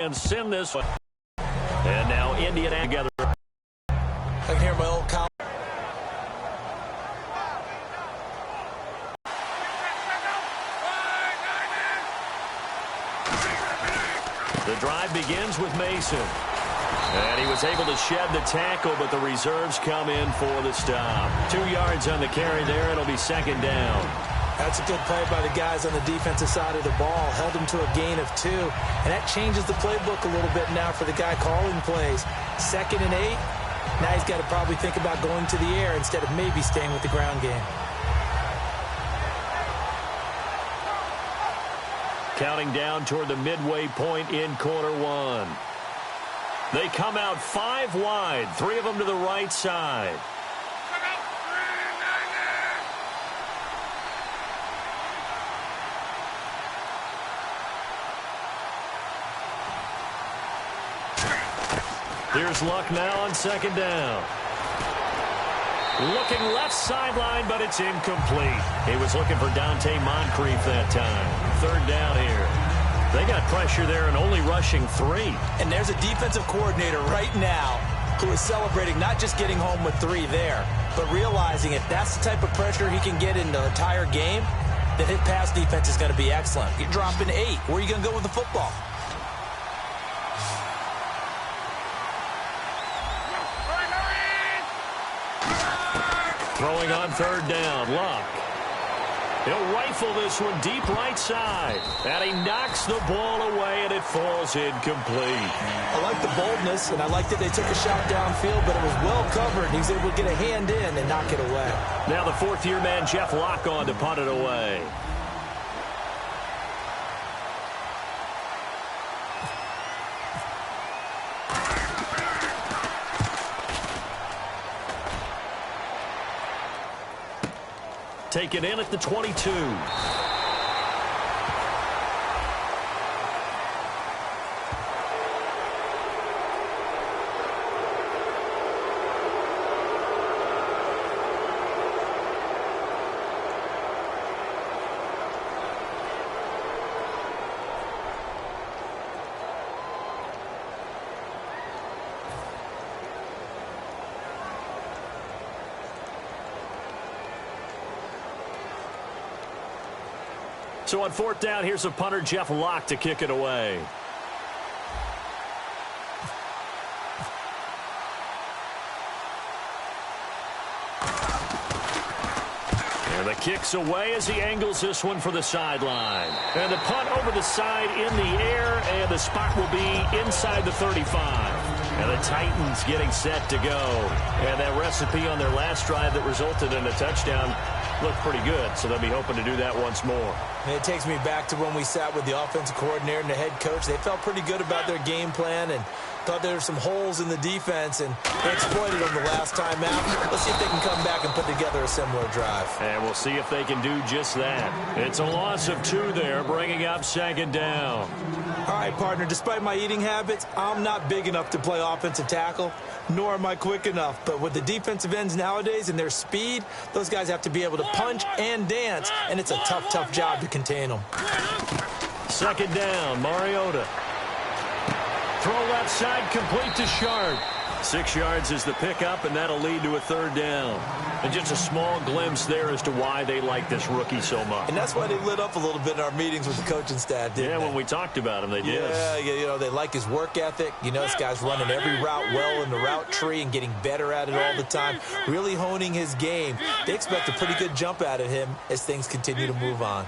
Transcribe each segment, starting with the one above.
and send this one. And now Indiana together. I can hear my old college. The drive begins with Mason. And he was able to shed the tackle, but the reserves come in for the stop. 2 yards on the carry there. It'll be second down. That's a good play by the guys on the defensive side of the ball. Held him to a gain of 2. And that changes the playbook a little bit now for the guy calling plays. 2nd and 8. Now he's got to probably think about going to the air instead of maybe staying with the ground game. Counting down toward the midway point in quarter one. They come out 5 wide, 3 of them to the right side. Here's Luck now on second down. Looking left sideline, but it's incomplete. He was looking for Dante Moncrief that time. Third down here. They got pressure there and only rushing 3. And there's a defensive coordinator right now who is celebrating not just getting home with 3 there, but realizing if that's the type of pressure he can get in the entire game, then his pass defense is going to be excellent. You're dropping 8. Where are you going to go with the football? Throwing on third down, Luck. He'll rifle this one deep right side. And he knocks the ball away, and it falls incomplete. I like the boldness, and I like that they took a shot downfield, but it was well covered. He was able to get a hand in and knock it away. Now the fourth-year man, Jeff Locke, on to punt it away. Taken in at the 22. So on fourth down, here's a punter, Jeff Locke, to kick it away. And the kick's away as he angles this one for the sideline. And the punt over the side in the air, and the spot will be inside the 35. And the Titans getting set to go. And that recipe on their last drive that resulted in a touchdown looked pretty good, so they'll be hoping to do that once more. And it takes me back to when we sat with the offensive coordinator and the head coach. They felt pretty good about their game plan and thought there were some holes in the defense, and they exploited them the last time out. Let's see if they can come back and put together a similar drive. And we'll see if they can do just that. It's a loss of 2 there, bringing up second down. All right, partner, despite my eating habits, I'm not big enough to play offensive tackle, nor am I quick enough. But with the defensive ends nowadays and their speed, those guys have to be able to punch and dance, and it's a tough, tough job to contain them. Second down, Mariota. Throw left side, complete to Sharp. 6 yards is the pickup, and that'll lead to a third down. And just a small glimpse there as to why they like this rookie so much. And that's why they lit up a little bit in our meetings with the coaching staff, didn't they? When we talked about him, they did. Yeah, you know, they like his work ethic. You know, this guy's running every route well in the route tree and getting better at it all the time, really honing his game. They expect a pretty good jump out of him as things continue to move on.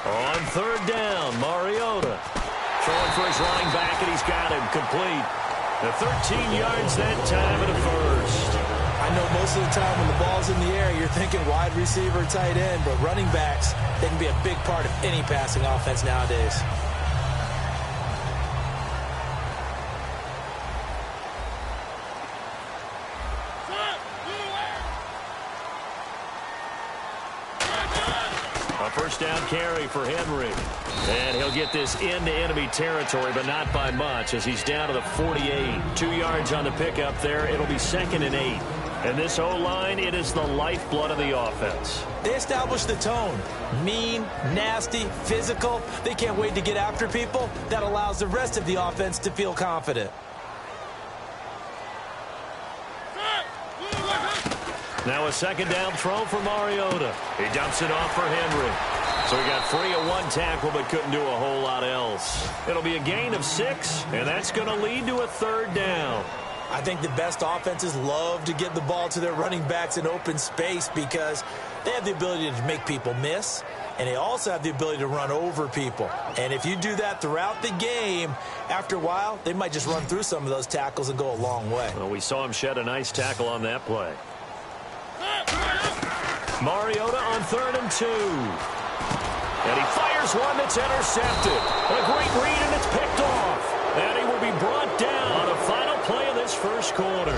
On third down, Mariota. Throwing for his running back, and he's got him complete. The 13 yards that time and a first. I know most of the time when the ball's in the air, you're thinking wide receiver, tight end, but running backs, they can be a big part of any passing offense nowadays. First down carry for Henry. And he'll get this into enemy territory, but not by much as he's down to the 48. 2 yards on the pickup there. It'll be 2nd and 8. And this O-line, it is the lifeblood of the offense. They establish the tone. Mean, nasty, physical. They can't wait to get after people. That allows the rest of the offense to feel confident. Now a second down throw for Mariota. He dumps it off for Henry. So he got free of one tackle but couldn't do a whole lot else. It'll be a gain of 6, and that's going to lead to a third down. I think the best offenses love to get the ball to their running backs in open space because they have the ability to make people miss, and they also have the ability to run over people. And if you do that throughout the game, after a while, they might just run through some of those tackles and go a long way. Well, we saw him shed a nice tackle on that play. Mariota on 3rd and 2. And he fires one that's intercepted. A great read, and it's picked off. And he will be brought down on the final play of this first quarter.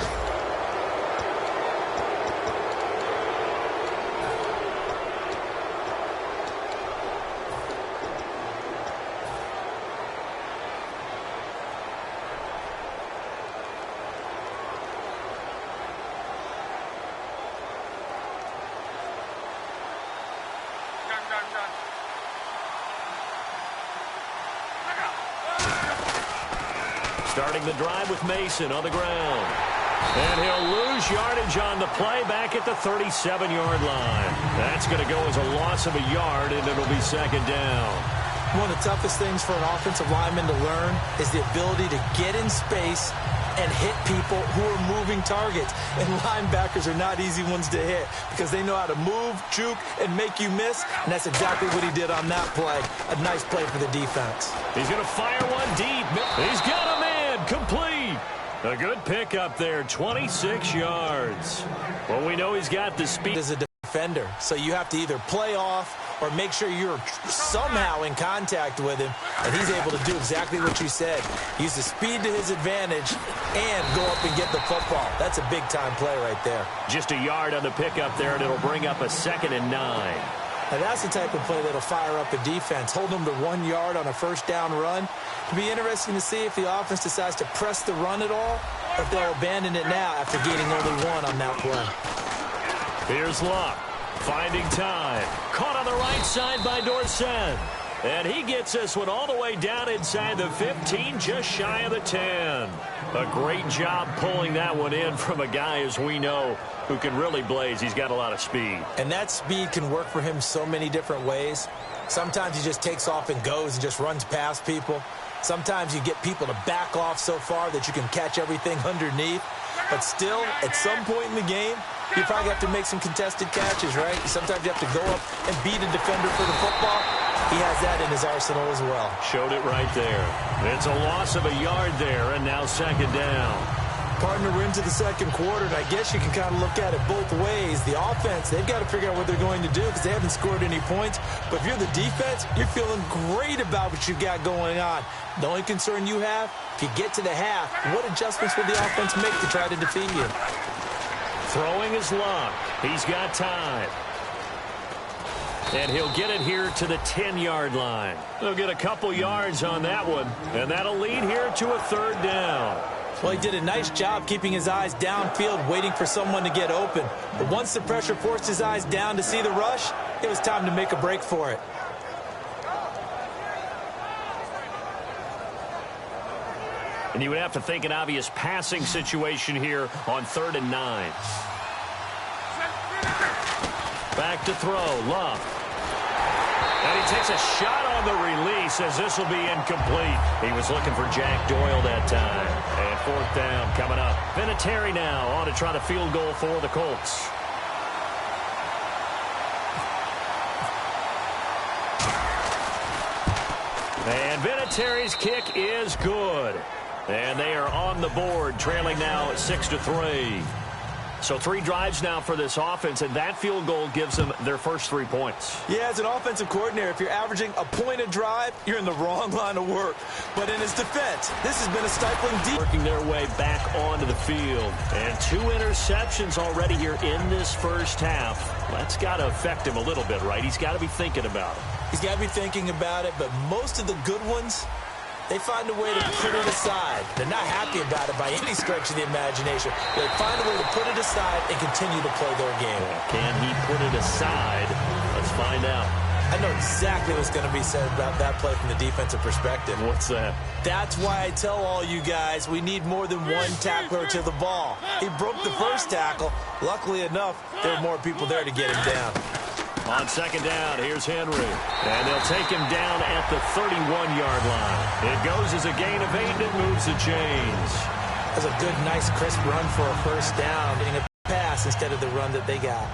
Starting the drive with Mason on the ground. And he'll lose yardage on the play back at the 37-yard line. That's going to go as a loss of a yard, and it'll be second down. One of the toughest things for an offensive lineman to learn is the ability to get in space and hit people who are moving targets. And linebackers are not easy ones to hit because they know how to move, juke, and make you miss. And that's exactly what he did on that play. A nice play for the defense. He's going to fire one deep. He's got a man. Complete. A good pickup there, 26 yards. Well, we know he's got the speed as a defender, so you have to either play off or make sure you're somehow in contact with him, and he's able to do exactly what you said. Use the speed to his advantage and go up and get the football. That's a big-time play right there. Just a yard on the pickup there, and it'll bring up a 2nd and 9. And that's the type of play that'll fire up a defense. Hold them to 1 yard on a first down run. It'll be interesting to see if the offense decides to press the run at all, or if they'll abandon it now after gaining only 1 on that play. Here's Luck, finding time. Caught on the right side by Dorsett. And he gets this one all the way down inside the 15, just shy of the 10. A great job pulling that one in from a guy, as we know, who can really blaze. He's got a lot of speed. And that speed can work for him so many different ways. Sometimes he just takes off and goes and just runs past people. Sometimes you get people to back off so far that you can catch everything underneath. But still, at some point in the game, you probably have to make some contested catches, right? Sometimes you have to go up and beat a defender for the football. He has that in his arsenal as well. Showed it right there. It's a loss of a yard there, and now second down. Partner, we're into the second quarter, and I guess you can kind of look at it both ways. The offense, they've got to figure out what they're going to do because they haven't scored any points. But if you're the defense, you're feeling great about what you've got going on. The only concern you have, if you get to the half, what adjustments will the offense make to try to defeat you? Throwing his Luck. He's got time. And he'll get it here to the 10-yard line. They'll get a couple yards on that one, and that'll lead here to a third down. Well, he did a nice job keeping his eyes downfield, waiting for someone to get open. But once the pressure forced his eyes down to see the rush, it was time to make a break for it. And you would have to think an obvious passing situation here on 3rd and 9. Back to throw, Love. And he takes a shot on the release as this will be incomplete. He was looking for Jack Doyle that time. And 4th down coming up. Vinatieri now on to try the field goal for the Colts. And Vinatieri's kick is good. And they are on the board, trailing now at 6-3. So 3 drives now for this offense, and that field goal gives them their first 3 points. Yeah, as an offensive coordinator, if you're averaging a point a drive, you're in the wrong line of work. But in his defense, this has been a stifling deep. Working their way back onto the field. And 2 interceptions already here in this first half. That's got to affect him a little bit, right? He's got to be thinking about it. He's got to be thinking about it, but most of the good ones They find a way to put it aside. They're not happy about it by any stretch of the imagination. They find a way to put it aside and continue to play their game. Can he put it aside? Let's find out. I know exactly what's going to be said about that play from the defensive perspective. What's that? That's why I tell all you guys we need more than one tackler to the ball. He broke the first tackle. Luckily enough, there were more people there to get him down. On second down, here's Henry. And they'll take him down at the 31-yard line. It goes as a gain of 8, and it moves the chains. That's a good, nice, crisp run for a first down, getting a pass instead of the run that they got.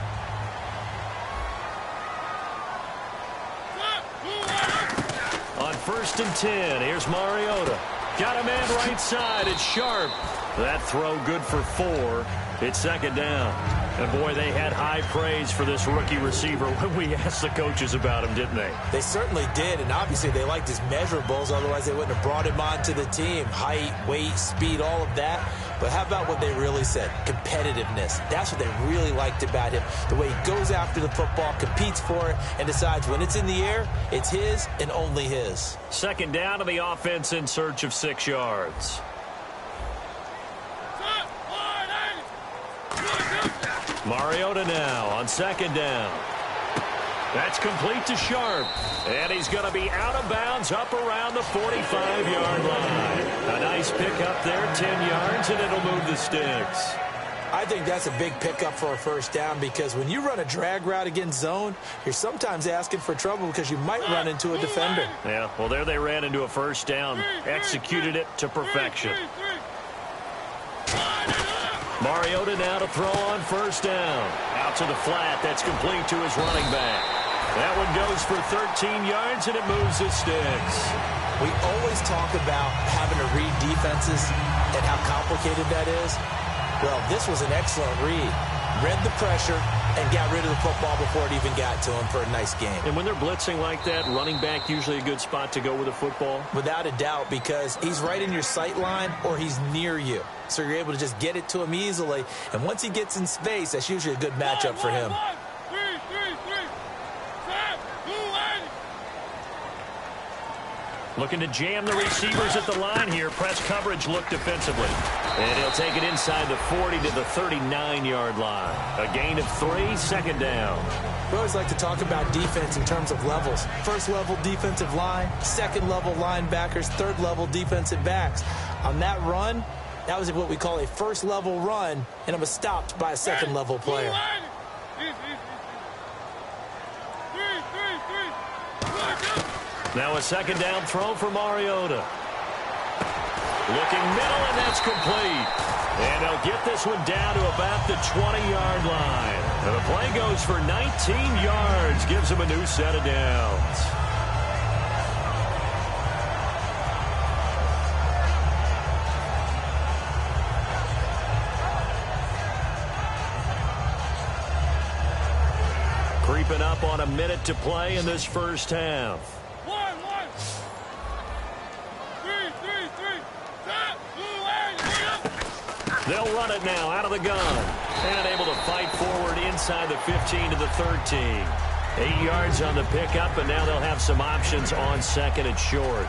On 1st and 10, here's Mariota. Got a man right side. It's Sharp. That throw good for 4. It's second down. And, boy, they had high praise for this rookie receiver when we asked the coaches about him, didn't they? They certainly did, and obviously they liked his measurables. Otherwise, they wouldn't have brought him onto the team. Height, weight, speed, all of that. But how about what they really said? Competitiveness. That's what they really liked about him. The way he goes after the football, competes for it, and decides when it's in the air, it's his and only his. Second down to the offense in search of 6 yards. Mariota now on second down. That's complete to Sharp. And he's going to be out of bounds up around the 45-yard line. A nice pickup there, 10 yards, and it'll move the sticks. I think that's a big pickup for a first down because when you run a drag route against zone, you're sometimes asking for trouble because you might run into a defender. Yeah, well, there they ran into a first down, executed it to perfection. Mariota now to throw on first down. Out to the flat. That's complete to his running back. That one goes for 13 yards, and it moves the sticks. We always talk about having to read defenses and how complicated that is. Well, this was an excellent read. Read the pressure and got rid of the football before it even got to him for a nice game. And when they're blitzing like that, running back usually a good spot to go with a football? Without a doubt, because he's right in your sight line or he's near you. So you're able to just get it to him easily. And once he gets in space, that's usually a good matchup for him. Looking to jam the receivers at the line here. Press coverage look defensively. And he'll take it inside the 40 to the 39-yard line. A gain of 3, second down. We always like to talk about defense in terms of levels. First-level defensive line, second-level linebackers, third-level defensive backs. On that run, that was what we call a first-level run, and it was stopped by a second-level player. Now a second down throw for Mariota. Looking middle, and that's complete. And they'll get this one down to about the 20-yard line. And the play goes for 19 yards, gives them a new set of downs. Creeping up on a minute to play in this first half. They'll run it now out of the gun. And able to fight forward inside the 15 to the 13. 8 yards on the pickup, and now they'll have some options on second and short.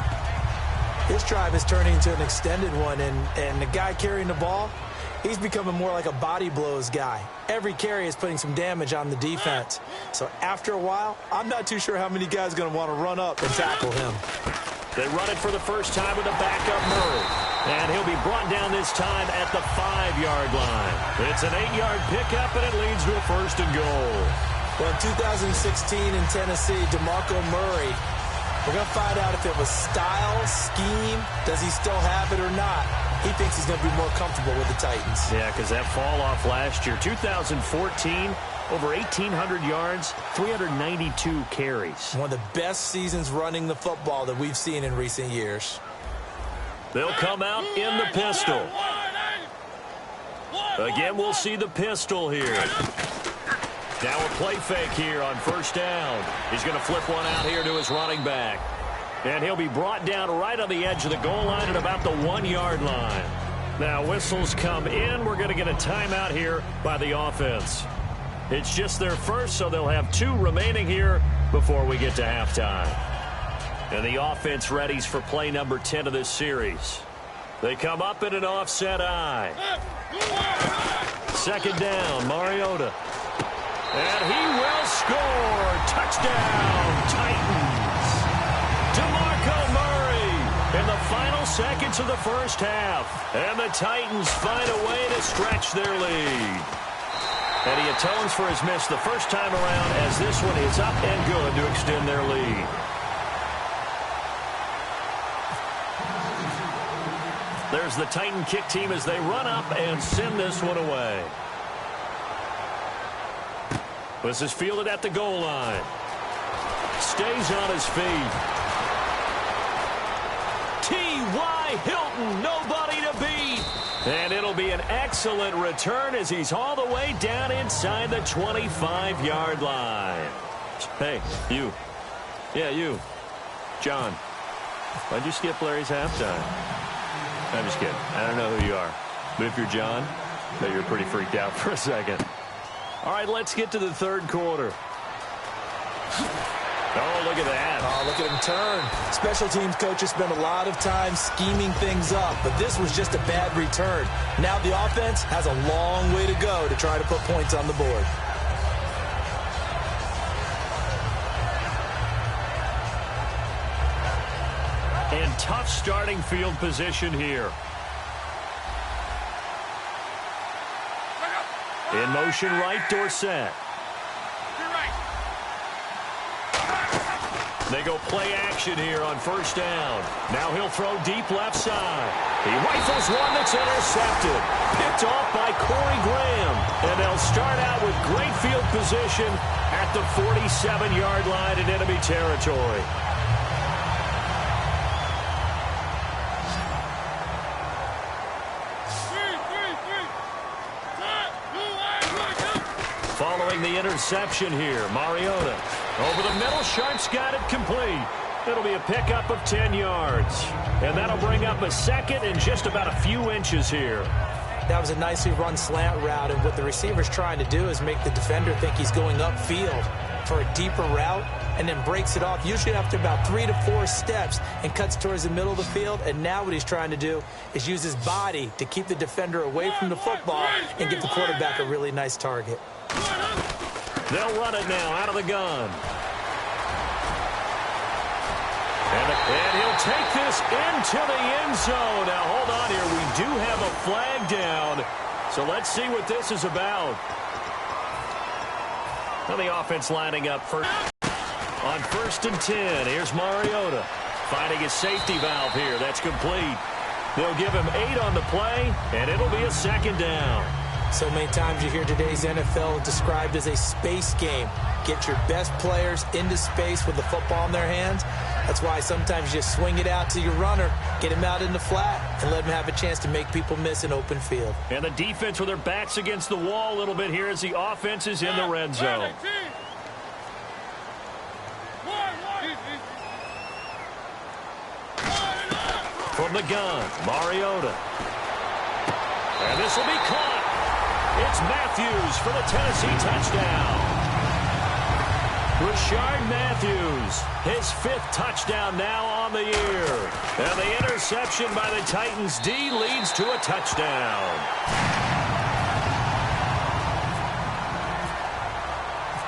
This drive is turning into an extended one, and the guy carrying the ball, he's becoming more like a body blows guy. Every carry is putting some damage on the defense. So after a while, I'm not too sure how many guys are going to want to run up and tackle him. They run it for the first time with a backup Murray. And he'll be brought down this time at the 5-yard line. It's an 8-yard pickup, and it leads to a first and goal. Well, in 2016 in Tennessee, DeMarco Murray, we're going to find out if it was style, scheme, does he still have it or not. He thinks he's going to be more comfortable with the Titans. Yeah, because that fall off last year, 2014, over 1,800 yards, 392 carries. One of the best seasons running the football that we've seen in recent years. They'll come out in the pistol. Again, we'll see the pistol here. Now a play fake here on first down. He's going to flip one out here to his running back. And he'll be brought down right on the edge of the goal line at about the 1-yard line. Now whistles come in. We're going to get a timeout here by the offense. It's just their first, so they'll have 2 remaining here before we get to halftime. And the offense readies for play number 10 of this series. They come up in an offset eye. Second down, Mariota. And he will score. Touchdown, Titans. DeMarco Murray in the final seconds of the first half. And the Titans find a way to stretch their lead. And he atones for his miss the first time around as this one is up and good to extend their lead. There's the Titan kick team as they run up and send this one away. This is fielded at the goal line. Stays on his feet. T.Y. Hilton, nobody to beat. And it'll be an excellent return as he's all the way down inside the 25-yard line. Hey, you. Yeah, you. John. Why'd you skip Larry's halftime? I'm just kidding. I don't know who you are. But if you're John, I bet you're pretty freaked out for a second. All right, let's get to the third quarter. Oh, look at that. Oh, look at him turn. Special teams coaches spend a lot of time scheming things up, but this was just a bad return. Now the offense has a long way to go to try to put points on the board. And tough starting field position here. In motion right, Dorsett. They go play action here on first down. Now he'll throw deep left side. He rifles one that's intercepted. Picked off by Corey Graham. And they'll start out with great field position at the 47-yard line in enemy territory. Following the interception here, Mariota. Over the middle, Sharp's got it complete. It'll be a pickup of 10 yards. And that'll bring up a second and just about a few inches here. That was a nicely run slant route, and what the receiver's trying to do is make the defender think he's going upfield for a deeper route and then breaks it off, usually after about 3 to 4 steps, and cuts towards the middle of the field. And now what he's trying to do is use his body to keep the defender away from the football and give the quarterback a really nice target. They'll run it now out of the gun. And he'll take this into the end zone. Now, hold on here. We do have a flag down. So let's see what this is about. Well, the offense lining up first. On 1st and 10, here's Mariota. Finding his safety valve here. That's complete. They'll give him 8 on the play, and it'll be a second down. So many times you hear today's NFL described as a space game. Get your best players into space with the football in their hands. That's why sometimes you just swing it out to your runner, get him out in the flat, and let him have a chance to make people miss an open field. And the defense with their backs against the wall a little bit here as the offense is in the red zone. From the gun, Mariota. And this will be caught. It's Matthews for the Tennessee touchdown. Rashard Matthews, his 5th touchdown now on the year. And the interception by the Titans D leads to a touchdown.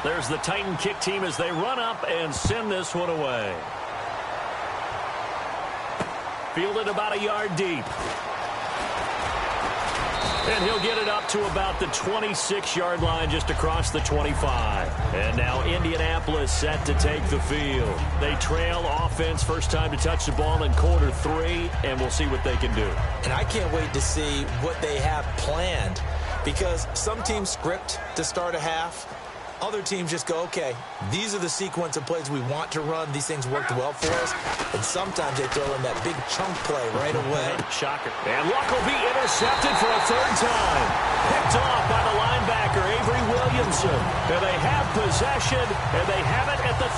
There's the Titan kick team as they run up and send this one away. Fielded about a yard deep. And he'll get it up to about the 26-yard line just across the 25. And now Indianapolis set to take the field. They trail offense first time to touch the ball in quarter 3, and we'll see what they can do. And I can't wait to see what they have planned, because some teams script to start a half. Other teams just go, okay, these are the sequence of plays we want to run. These things worked well for us. And sometimes they throw in that big chunk play right away. Shocker. And Luck will be intercepted for a 3rd time. Picked off by the linebacker, Avery Williamson. And they have possession, and they have it at the